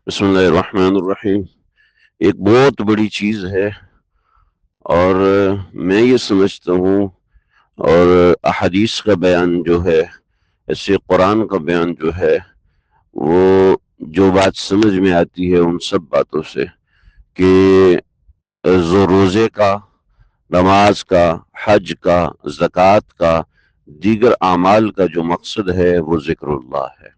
بسم اللہ الرحمن الرحیم۔ ایک بہت بڑی چیز ہے، اور میں یہ سمجھتا ہوں، اور احادیث کا بیان جو ہے، ایسے قرآن کا بیان جو ہے، وہ جو بات سمجھ میں آتی ہے ان سب باتوں سے کہ روزے کا، نماز کا، حج کا، زکوٰۃ کا، دیگر اعمال کا جو مقصد ہے وہ ذکر اللہ ہے،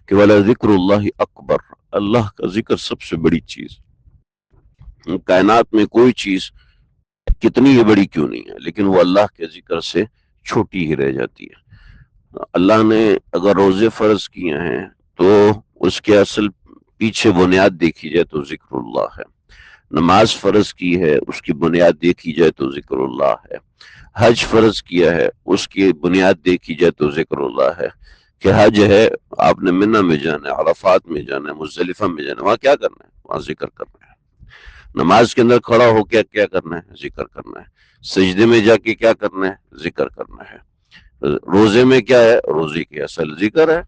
کہ وَلَا ذِكْرُ اللَّهِ اکبر، اللہ کا ذکر سب سے بڑی چیز۔ کائنات میں کوئی چیز کتنی ہی بڑی کیوں نہیں ہے، لیکن وہ اللہ کے ذکر سے چھوٹی ہی رہ جاتی ہے۔ اللہ نے اگر روزے فرض کیے ہیں تو اس کے اصل پیچھے بنیاد دیکھی جائے تو ذکر اللہ ہے۔ نماز فرض کی ہے، اس کی بنیاد دیکھی جائے تو ذکر اللہ ہے۔ حج فرض کیا ہے، اس کی بنیاد دیکھی جائے تو ذکر اللہ ہے۔ کہ حج ہے، آپ نے منہ میں جانا ہے، عرفات میں جانا ہے، مزدلفہ میں جانا ہے، وہاں کیا کرنا ہے؟ وہاں ذکر کرنا ہے۔ نماز کے اندر کھڑا ہو کے کیا کرنا ہے؟ ذکر کرنا ہے۔ سجدے میں جا کے کیا کرنا ہے؟ ذکر کرنا ہے۔ روزے میں کیا ہے؟ روزے کی اصل ذکر ہے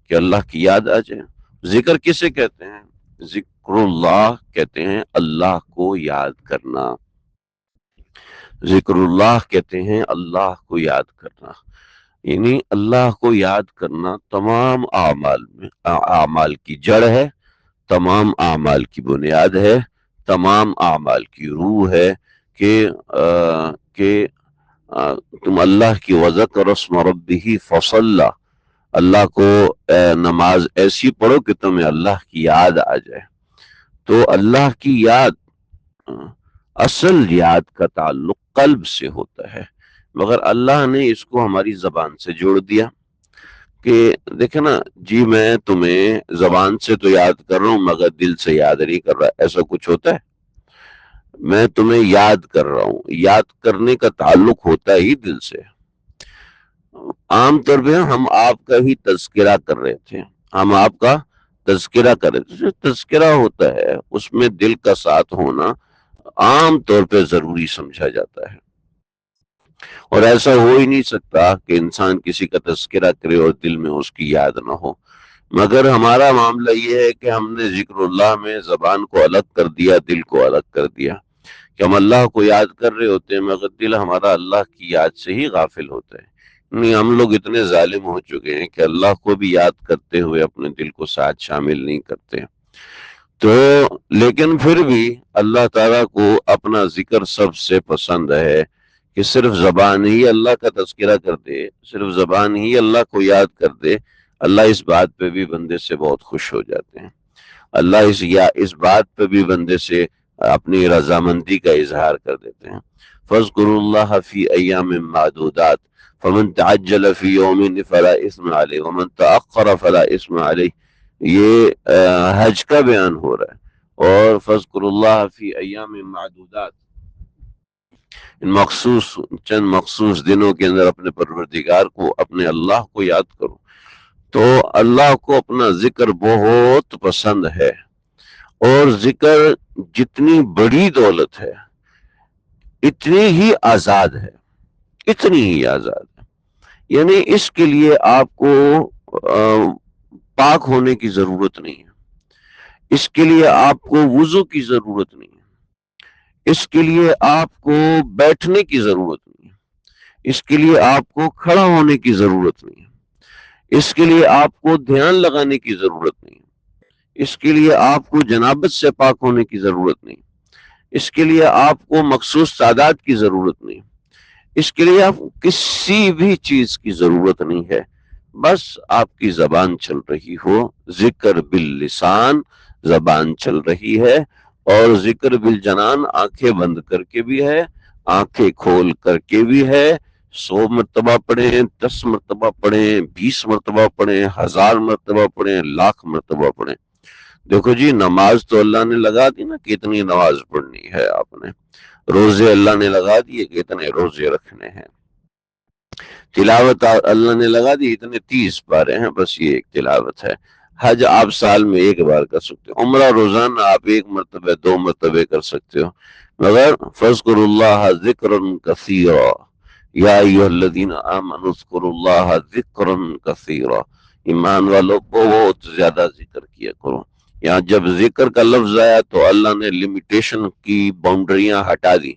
کہ اللہ کی یاد آ جائے۔ ذکر کسے کہتے ہیں؟ ذکر اللہ کہتے ہیں اللہ کو یاد کرنا۔ ذکر اللہ کہتے ہیں اللہ کو یاد کرنا، یعنی اللہ کو یاد کرنا تمام اعمال کی جڑ ہے، تمام اعمال کی بنیاد ہے، تمام اعمال کی روح ہے، کہ تم اللہ کی وذکر اسم ربہ فصلی، اللہ کو نماز ایسی پڑھو کہ تمہیں اللہ کی یاد آ جائے۔ تو اللہ کی یاد، اصل یاد کا تعلق قلب سے ہوتا ہے، مگر اللہ نے اس کو ہماری زبان سے جوڑ دیا کہ دیکھیں نا جی، میں تمہیں زبان سے تو یاد کر رہا ہوں مگر دل سے یاد نہیں کر رہا، ایسا کچھ ہوتا ہے؟ میں تمہیں یاد کر رہا ہوں، یاد کرنے کا تعلق ہوتا ہی دل سے۔ عام طور پہ ہم آپ کا ہی تذکرہ کر رہے تھے، ہم آپ کا تذکرہ کر رہے تھے۔ جو تذکرہ ہوتا ہے اس میں دل کا ساتھ ہونا عام طور پہ ضروری سمجھا جاتا ہے، اور ایسا ہو ہی نہیں سکتا کہ انسان کسی کا تذکرہ کرے اور دل میں اس کی یاد نہ ہو۔ مگر ہمارا معاملہ یہ ہے کہ ہم نے ذکر اللہ میں زبان کو الگ کر دیا، دل کو الگ کر دیا، کہ ہم اللہ کو یاد کر رہے ہوتے ہیں مگر دل ہمارا اللہ کی یاد سے ہی غافل ہوتا ہے۔ نہیں، ہم لوگ اتنے ظالم ہو چکے ہیں کہ اللہ کو بھی یاد کرتے ہوئے اپنے دل کو ساتھ شامل نہیں کرتے۔ تو لیکن پھر بھی اللہ تعالیٰ کو اپنا ذکر سب سے پسند ہے کہ صرف زبان ہی اللہ کا تذکرہ کر دے، صرف زبان ہی اللہ کو یاد کر دے۔ اللہ اس بات پہ بھی بندے سے بہت خوش ہو جاتے ہیں۔ اللہ اس بات پہ بھی بندے سے اپنی رضامندی کا اظہار کر دیتے ہیں۔ فَاذْكُرُوا اللَّهَ فِي أَيَّامٍ مَّعْدُودَاتٍ فَمَن تَعَجَّلَ فِي يَوْمٍ فَلَا إِثْمَ عَلَيْهِ وَمَن تَأَخَّرَ فَلَا إِثْمَ عَلَيْهِ۔ یہ حج کا بیان ہو رہا ہے، اور فَاذْكُرُوا اللَّهَ فِي أَيَّامٍ مَّعْدُودَاتٍ، ان چند مخصوص دنوں کے اندر اپنے پروردگار کو، اپنے اللہ کو یاد کرو۔ تو اللہ کو اپنا ذکر بہت پسند ہے، اور ذکر جتنی بڑی دولت ہے اتنی ہی آزاد ہے، اتنی ہی آزاد ہے۔ یعنی اس کے لیے آپ کو پاک ہونے کی ضرورت نہیں ہے، اس کے لیے آپ کو وضو کی ضرورت نہیں ہے، اس کے لیے آپ کو بیٹھنے کی ضرورت نہیں ہے، اس کے لیے آپ کو کھڑا ہونے کی ضرورت نہیں ہے، اس کے لیے آپ کو دھیان لگانے کی ضرورت نہیں ہے، اس کے لیے آپ کو جنابت سے پاک ہونے کی ضرورت نہیں، اس کے لیے آپ کو مخصوص تعداد کی ضرورت نہیں، اس کے لیے آپ کسی بھی چیز کی ضرورت نہیں ہے۔ بس آپ کی زبان چل رہی ہو، ذکر باللسان زبان چل رہی ہے، اور ذکر بالجنان آنکھیں بند کر کے بھی ہے، آنکھیں کھول کر کے بھی ہے۔ 100 مرتبہ پڑھیں، 10 مرتبہ پڑھیں، 20 مرتبہ پڑھیں، 1000 مرتبہ پڑھیں، لاکھ مرتبہ پڑھیں۔ دیکھو جی، نماز تو اللہ نے لگا دی نا کہ اتنی نماز پڑھنی ہے آپ نے، روزے اللہ نے لگا دیے کہ اتنے روزے رکھنے ہیں، تلاوت اللہ نے لگا دی اتنے 30 پارے ہیں، بس یہ ایک تلاوت ہے۔ حج آپ سال میں ایک بار کر سکتے ہو، عمرہ روزانہ آپ 1 مرتبہ 2 مرتبہ کر سکتے ہو، مگر فاذکروا اللہ ذکرا کثیرا یا ایھا الذین آمنوا اذکروا اللہ ذکرا کثیرا، ایمان والوں کو بہت زیادہ ذکر کیا کرو. یہاں جب ذکر کا لفظ آیا تو اللہ نے لمیٹیشن کی باؤنڈریاں ہٹا دی،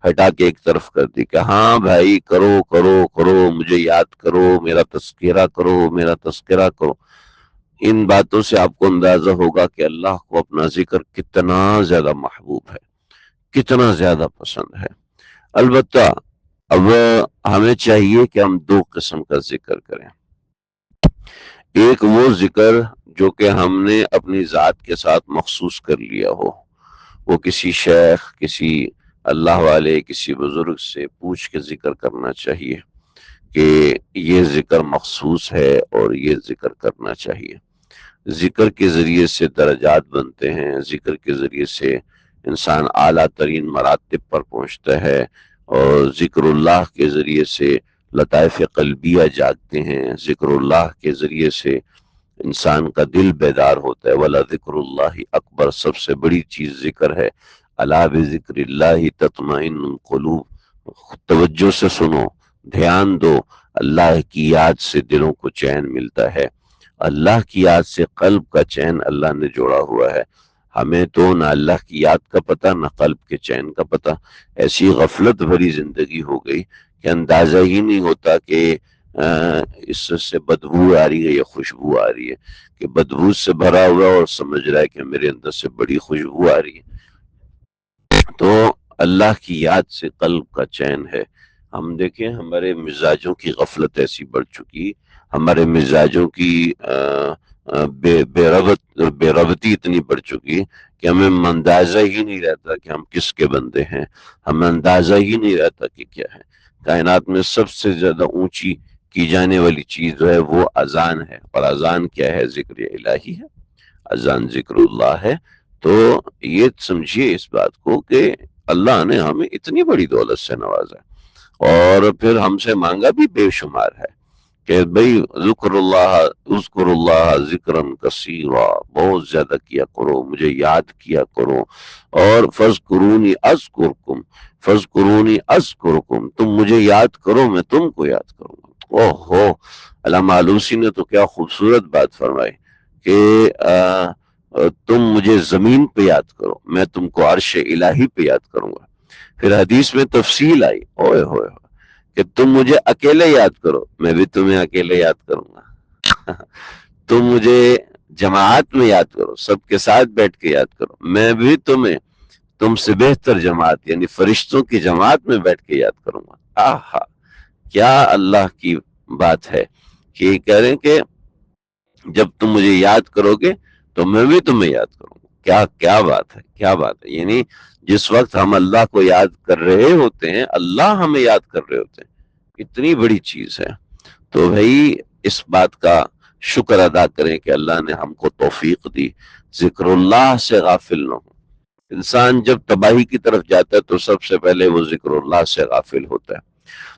ہٹا کے ایک طرف کر دی کہ ہاں بھائی کرو کرو کرو، مجھے یاد کرو، میرا تذکرہ کرو، میرا تذکرہ کرو. ان باتوں سے آپ کو اندازہ ہوگا کہ اللہ کو اپنا ذکر کتنا زیادہ محبوب ہے، کتنا زیادہ پسند ہے. البتہ اب ہمیں چاہیے کہ ہم دو قسم کا ذکر کریں. ایک وہ ذکر جو کہ ہم نے اپنی ذات کے ساتھ مخصوص کر لیا ہو، وہ کسی شیخ، کسی اللہ والے، کسی بزرگ سے پوچھ کے ذکر کرنا چاہیے کہ یہ ذکر مخصوص ہے اور یہ ذکر کرنا چاہیے. ذکر کے ذریعے سے درجات بنتے ہیں، ذکر کے ذریعے سے انسان اعلیٰ ترین مراتب پر پہنچتا ہے، اور ذکر اللہ کے ذریعے سے لطائف قلبیہ جاگتے ہیں. ذکر اللہ کے ذریعے سے انسان کا دل بیدار ہوتا ہے. وَلَذِكْرُ اللَّهِ اکبر، سب سے بڑی چیز ذکر ہے. الا بذکر اللہ تطمئن القلوب. توجہ سے سنو، دھیان دو، اللہ کی یاد سے دلوں کو چین ملتا ہے. اللہ کی یاد سے قلب کا چین اللہ نے جوڑا ہوا ہے. ہمیں تو نہ اللہ کی یاد کا پتہ، نہ قلب کے چین کا پتہ. ایسی غفلت بھری زندگی ہو گئی کہ اندازہ ہی نہیں ہوتا کہ اس سے بدبو آ رہی ہے یا خوشبو آ رہی ہے، کہ بدبو سے بھرا ہوا اور سمجھ رہا ہے کہ میرے اندر سے بڑی خوشبو آ رہی ہے. تو اللہ کی یاد سے قلب کا چین ہے. ہم دیکھیں ہمارے مزاجوں کی غفلت ایسی بڑھ چکی، ہمارے مزاجوں کی بے ربطی اتنی بڑھ چکی کہ ہمیں اندازہ ہی نہیں رہتا کہ ہم کس کے بندے ہیں، ہمیں اندازہ ہی نہیں رہتا کہ کیا ہے. کائنات میں سب سے زیادہ اونچی کی جانے والی چیز جو ہے وہ اذان ہے، اور اذان کیا ہے؟ ذکر الہی ہے، اذان ذکر اللہ ہے. تو یہ سمجھیے اس بات کو کہ اللہ نے ہمیں اتنی بڑی دولت سے نوازا اور پھر ہم سے مانگا بھی بے شمار ہے کہ بھئی اذکر اللہ ذکرن کثیرا، بہت زیادہ کیا کرو، مجھے یاد کیا کرو. اور فذکرونی اذکرکم، فذکرونی اذکرکم، تم مجھے یاد کرو میں تم کو یاد کروں گا. اوہو، علامہ آلوسی نے تو کیا خوبصورت بات فرمائی کہ تم مجھے زمین پہ یاد کرو، میں تم کو عرش الہی پہ یاد کروں گا. پھر حدیث میں تفصیل آئی، اوئے ہوئے کہ تم مجھے اکیلے یاد کرو، میں بھی تمہیں اکیلے یاد کروں گا. تم مجھے جماعت میں یاد کرو، سب کے ساتھ بیٹھ کے یاد کرو، میں بھی تمہیں تم سے بہتر جماعت یعنی فرشتوں کی جماعت میں بیٹھ کے یاد کروں گا. آہا، کیا اللہ کی بات ہے کہ یہ کہہ رہے ہیں کہ جب تم مجھے یاد کرو گے تو میں بھی تمہیں یاد کروں گا. کیا بات ہے، کیا بات ہے. یعنی جس وقت ہم اللہ کو یاد کر رہے ہوتے ہیں اللہ ہمیں یاد کر رہے ہوتے ہیں. اتنی بڑی چیز ہے. تو بھائی اس بات کا شکر ادا کریں کہ اللہ نے ہم کو توفیق دی. ذکر اللہ سے غافل نہ ہو. انسان جب تباہی کی طرف جاتا ہے تو سب سے پہلے وہ ذکر اللہ سے غافل ہوتا ہے.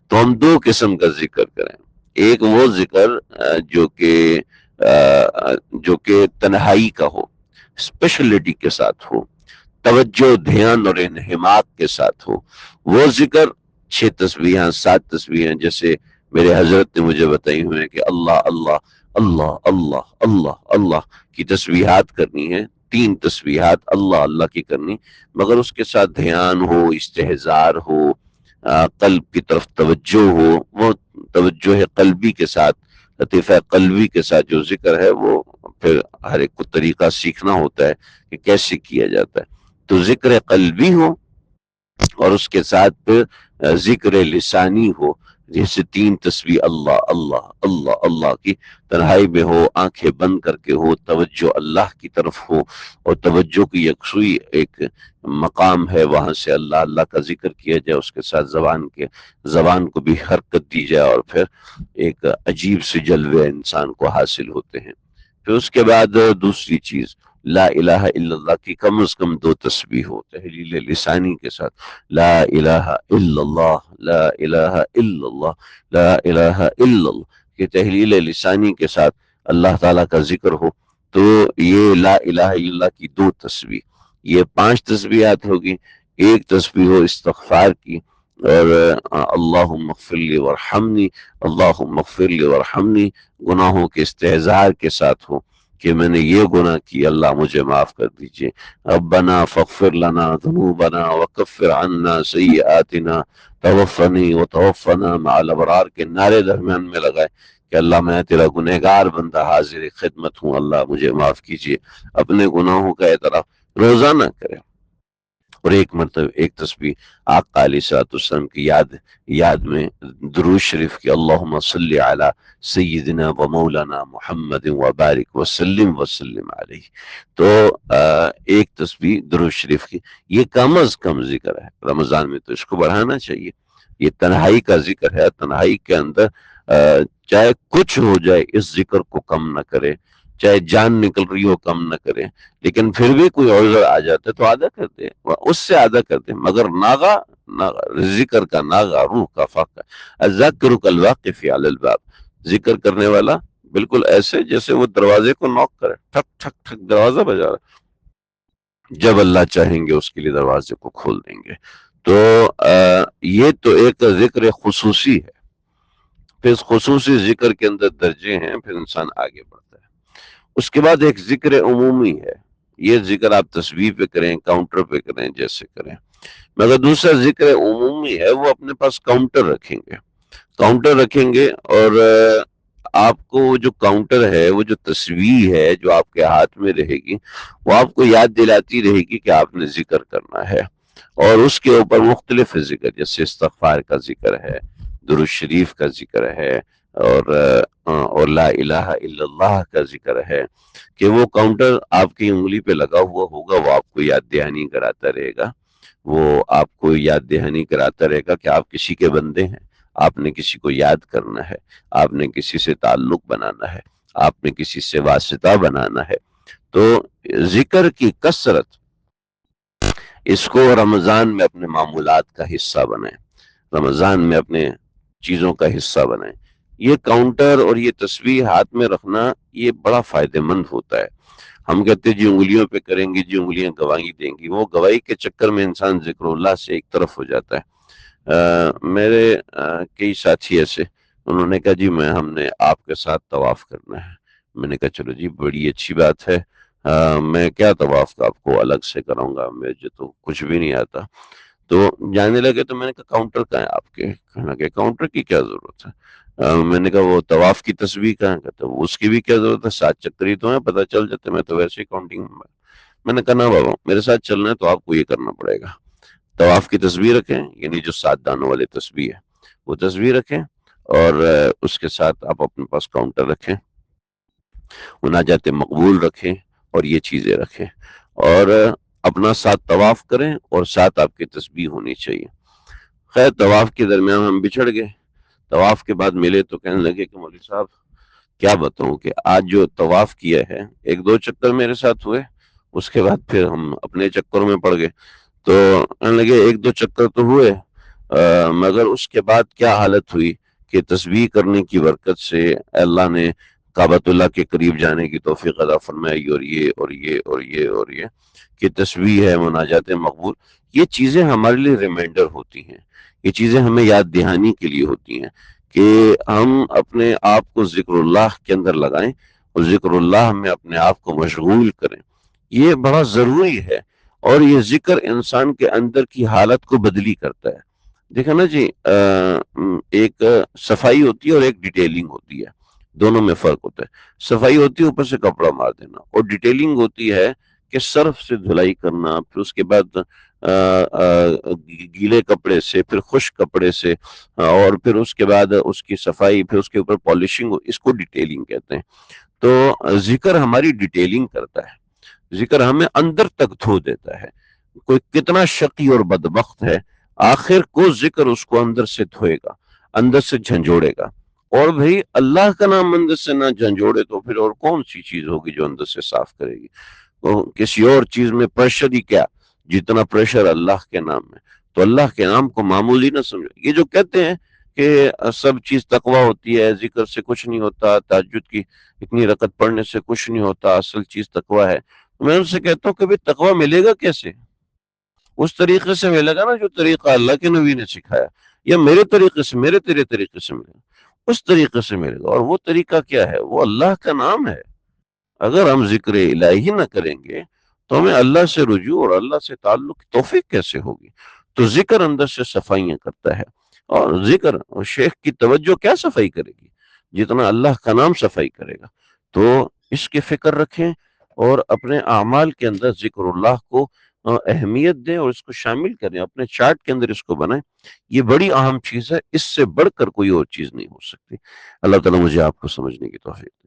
تو ہم دو قسم کا ذکر کریں. ایک وہ ذکر جو کہ تنہائی کا ہو، اسپیشلٹی کے ساتھ ہو، توجہ، دھیان اور انہماک کے ساتھ ہو. وہ ذکر 6 تسبیحاں، 7 تسبیحاں جیسے میرے حضرت نے مجھے بتائی ہوئے ہیں کہ اللہ اللہ اللہ اللہ اللہ اللہ کی تسبیحات کرنی ہے. 3 تسبیحات اللہ اللہ کی کرنی، مگر اس کے ساتھ دھیان ہو، استحضار ہو، قلب کی طرف توجہ ہو. وہ توجہ قلبی کے ساتھ، لطیفہ قلبی کے ساتھ جو ذکر ہے وہ پھر ہر ایک کو طریقہ سیکھنا ہوتا ہے کہ کیسے کیا جاتا ہے. تو ذکر قلبی ہو اور اس کے ساتھ پھر ذکر لسانی ہو، جیسے 3 تسبیح اللہ اللہ اللہ اللہ کی تنہائی میں ہو، آنکھیں بند کر کے ہو، توجہ اللہ کی طرف ہو، اور توجہ کی یکسوئی ایک مقام ہے، وہاں سے اللہ اللہ کا ذکر کیا جائے، اس کے ساتھ زبان کو بھی حرکت دی جائے، اور پھر ایک عجیب سے جلوے انسان کو حاصل ہوتے ہیں. پھر اس کے بعد دوسری چیز لا الہ الا اللہ کی کم از کم 2 تسبیح ہو تحلیل لسانی کے ساتھ. لا الہ الا اللہ، لا الہ الا اللہ، لا الہ الا اللہ کی تحلیل لسانی کے ساتھ اللہ تعالیٰ کا ذکر ہو. تو یہ لا الہ الا اللہ کی 2 تسبیح، یہ 5 تسبیحات ہوگی. ایک تسبیح ہو استغفار کی، اور اللہم اغفر لی ورحمنی، اللہم اغفر لی ورحمنی گناہوں کے استحضار کے ساتھ ہو کہ میں نے یہ گناہ کی، اللہ مجھے معاف کر دیجئے۔ ربنا فاغفر لنا ذنوبنا وکفر عنا سیئاتنا توفنی وتوفنا مع الابرار کے نعرے درمیان میں لگائے کہ اللہ میں تیرا گنہگار بندہ حاضر خدمت ہوں، اللہ مجھے معاف کیجئے۔ اپنے گناہوں کا اعتراف روزانہ کریں، اور ایک مرتبہ ایک تسبیح آقا علیہ الصلوۃ والسلام کی یاد میں درود شریف کی، اللہم صلی علی سیدنا و مولانا محمد وبارک وسلم وسلم علیہ۔ تو ایک تسبیح درود شریف کی، یہ کم از کم ذکر ہے، رمضان میں تو اس کو بڑھانا چاہیے۔ یہ تنہائی کا ذکر ہے، تنہائی کے اندر چاہے کچھ ہو جائے اس ذکر کو کم نہ کرے، چاہے جان نکل رہی ہو کم نہ کرے، لیکن پھر بھی کوئی عذر آ جاتا ہے تو آدھا کرتے ہیں، اس سے آدھا کرتے ہیں، مگر ناغا ذکر کا ناغا روح کا فاقہ، الذاکر کالواقف علی الباب، ذکر کرنے والا بالکل ایسے جیسے وہ دروازے کو نوک کرے، ٹھک ٹھک ٹھک دروازہ بجا رہا ہے، جب اللہ چاہیں گے اس کے لیے دروازے کو کھول دیں گے۔ تو یہ تو ایک ذکر خصوصی ہے، پھر اس خصوصی ذکر کے اندر درجے ہیں، پھر انسان آگے بڑھتا ہے۔ اس کے بعد ایک ذکر عمومی ہے، یہ ذکر آپ تصویر پہ کریں، کاؤنٹر پہ کریں، جیسے کریں، مگر دوسرا ذکر عمومی ہے، وہ اپنے پاس کاؤنٹر رکھیں گے، کاؤنٹر رکھیں گے، اور آپ کو جو کاؤنٹر ہے، وہ جو تصویر ہے جو آپ کے ہاتھ میں رہے گی، وہ آپ کو یاد دلاتی رہے گی کہ آپ نے ذکر کرنا ہے، اور اس کے اوپر مختلف ذکر، جیسے استغفار کا ذکر ہے، درود شریف کا ذکر ہے، اور لا الہ الا اللہ کا ذکر ہے، کہ وہ کاؤنٹر آپ کی انگلی پہ لگا ہوا ہوگا، وہ آپ کو یاد دہانی کراتا رہے گا، وہ آپ کو یاد دہانی کراتا رہے گا کہ آپ کسی کے بندے ہیں، آپ نے کسی کو یاد کرنا ہے، آپ نے کسی سے تعلق بنانا ہے، آپ نے کسی سے واسطہ بنانا ہے۔ تو ذکر کی کثرت، اس کو رمضان میں اپنے معمولات کا حصہ بنائیں، رمضان میں اپنے چیزوں کا حصہ بنائیں۔ یہ کاؤنٹر اور یہ تصویر ہاتھ میں رکھنا یہ بڑا فائدہ مند ہوتا ہے۔ ہم کہتے ہیں جی انگلیوں پہ کریں گے، جی انگلیاں گواہی دیں گی، وہ گواہی کے چکر میں انسان ذکر اللہ سے ایک طرف ہو جاتا ہے۔ میرے کئی ساتھی ایسے، انہوں نے کہا جی ہم نے آپ کے ساتھ طواف کرنا ہے۔ میں نے کہا چلو جی بڑی اچھی بات ہے، میں کیا طواف کا آپ کو الگ سے کراؤں گا، مجھے تو کچھ بھی نہیں آتا۔ تو جانے لگے تو میں نے کہا کاؤنٹر کہاں ہے آپ کے؟ کہنے لگے کاؤنٹر کی کیا ضرورت ہے؟ میں نے کہا وہ طواف کی تصویر کہاں ہے؟ کہتا اس کی بھی کیا ضرورت ہے، 7 چکر ہی تو ہیں، پتہ چل جاتے، میں تو ویسے ہی کاؤنٹنگ میں۔ میں نے کہا نا بابا، میرے ساتھ چلنا ہے تو آپ کو یہ کرنا پڑے گا، طواف کی تصویر رکھیں، یعنی جو 7 دانوں والی تصویر ہے وہ تصویر رکھیں، اور اس کے ساتھ آپ اپنے پاس کاؤنٹر رکھیں، مناجات مقبول رکھیں، اور یہ چیزیں رکھیں، اور اپنا ساتھ طواف کریں، اور ساتھ آپ کی تسبیح ہونی چاہیے۔ خیر طواف کے درمیان ہم بچھڑ گئے، طواف کے بعد ملے تو کہنے لگے کہ مولوی صاحب کیا بتاؤں کہ آج جو طواف کیا ہے، 1-2 چکر میرے ساتھ ہوئے، اس کے بعد پھر ہم اپنے چکروں میں پڑ گئے۔ تو کہنے لگے 1-2 چکر تو ہوئے، مگر اس کے بعد کیا حالت ہوئی کہ تسبیح کرنے کی برکت سے اللہ نے کعبۃ اللہ کے قریب جانے کی توفیق عطا فرمائی، اور یہ اور یہ اور یہ اور یہ کہ تسبیح ہے، مناجات مقبول، یہ چیزیں ہمارے لیے ریمائنڈر ہوتی ہیں، یہ چیزیں ہمیں یاد دہانی کے لیے ہوتی ہیں کہ ہم اپنے آپ کو ذکر اللہ کے اندر لگائیں، اور ذکر اللہ میں اپنے آپ کو مشغول کریں، یہ بڑا ضروری ہے۔ اور یہ ذکر انسان کے اندر کی حالت کو بدلی کرتا ہے۔ دیکھا نا جی، ایک صفائی ہوتی ہے اور ایک ڈیٹیلنگ ہوتی ہے، دونوں میں فرق ہوتا ہے۔ صفائی ہوتی ہے اوپر سے کپڑا مار دینا، اور ڈیٹیلنگ ہوتی ہے کہ صرف سے دھلائی کرنا، پھر اس کے بعد گیلے کپڑے سے، پھر خشک کپڑے سے، اور پھر اس کے بعد اس کی صفائی، پھر اس کے اوپر پالشنگ، اس کو ڈیٹیلنگ کہتے ہیں۔ تو ذکر ہماری ڈیٹیلنگ کرتا ہے، ذکر ہمیں اندر تک دھو دیتا ہے۔ کوئی کتنا شقی اور بدبخت ہے، آخر کو ذکر اس کو اندر سے دھوئے گا، اندر سے جھنجھوڑے گا۔ اور بھئی اللہ کا نام اندر سے نہ جھنجھوڑے تو پھر اور کون سی چیز ہوگی جو اندر سے صاف کرے گی؟ کسی اور چیز میں پریشر ہی کیا، جتنا پریشر اللہ کے نام میں۔ تو اللہ کے نام کو معمولی نہ سمجھو۔ یہ جو کہتے ہیں کہ سب چیز تقویٰ ہوتی ہے، ذکر سے کچھ نہیں ہوتا، تہجد کی اتنی رکعت پڑھنے سے کچھ نہیں ہوتا، اصل چیز تقویٰ ہے، میں ان سے کہتا ہوں کہ بھی تقویٰ ملے گا کیسے؟ اس طریقے سے ملے گا نا جو طریقہ اللہ کے نبی نے سکھایا، یا میرے طریقے سے، میرے تیرے طریقے سے ملے گا، اس طریقے سے ملے گا۔ اور وہ طریقہ کیا ہے؟ وہ اللہ کا نام ہے۔ اگر ہم ذکر الہی نہ کریں گے تو ہمیں اللہ سے رجوع اور اللہ سے تعلق کی توفیق کیسے ہوگی؟ تو ذکر اندر سے صفائیاں کرتا ہے، اور ذکر شیخ کی توجہ کیا صفائی کرے گی جتنا اللہ کا نام صفائی کرے گا۔ تو اس کی فکر رکھیں، اور اپنے اعمال کے اندر ذکر اللہ کو اہمیت دیں، اور اس کو شامل کریں، اپنے چارٹ کے اندر اس کو بنائیں۔ یہ بڑی اہم چیز ہے، اس سے بڑھ کر کوئی اور چیز نہیں ہو سکتی۔ اللہ تعالیٰ مجھے آپ کو سمجھنے کی توفیق دے۔